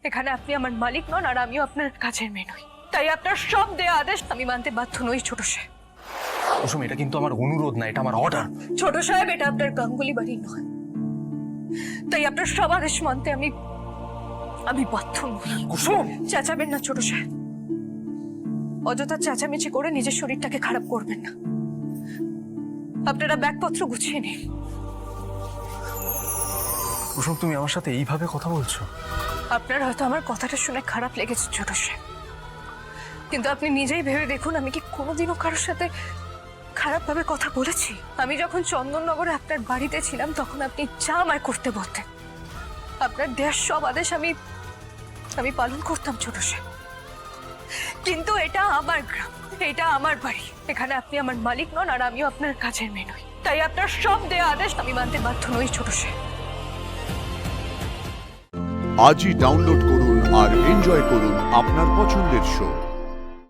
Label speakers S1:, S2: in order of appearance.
S1: এখানে আপনি আমার মালিক নন আর আমিও আপনার কাছের মেয়ে নই। তাই আপনার সব দেয়া আদেশ আমি মানতে বাধ্য নই ছোট সাহেব।
S2: কুসুম, এটা কিন্তু আমার অনুরোধ না, এটা আমার অর্ডার।
S1: ছোট সাহেব, এটা আপনার গাঙ্গুলি বাড়ি নয়, তাই আপনার সব আদেশ মানতে আমি বাধ্য নই।
S2: কুসুম,
S1: চেঁচাবেন না ছোট সাহেব, অযথা চেঁচামেচি করে নিজের শরীরটাকে খারাপ করবেন না। আপনারা ব্যাগপত্র গুছিয়ে নিন।
S2: কুসুম, তুমি আমার সাথে এইভাবে কথা বলছো?
S1: আপনার হয়তো আমার কথাটা শুনে খারাপ লেগেছে ছোট সাহেব, কিন্তু আপনি নিজেই ভেবে দেখুন, আমি কি কোনোদিনও কারোর সাথে খারাপভাবে কথা বলেছি? আমি যখন চন্দননগরে আপনার বাড়িতে ছিলাম তখন আপনি যা আমায় করতে বলতেন, আপনার দেওয়ার সব আদেশ আমি পালন করতাম ছোট সাহেব। কিন্তু এটা আমার গ্রাম, এটা আমার বাড়ি, এখানে আপনি আমার মালিক নন আর আমিও আপনার কাছের মেয়ে নই। তাই আপনার সব দেওয়া আদেশ আমি মানতে বাধ্য নই ছোট সাহেব।
S3: আজই ডাউনলোড করুন আর এনজয় করুন আপনার পছন্দের শো।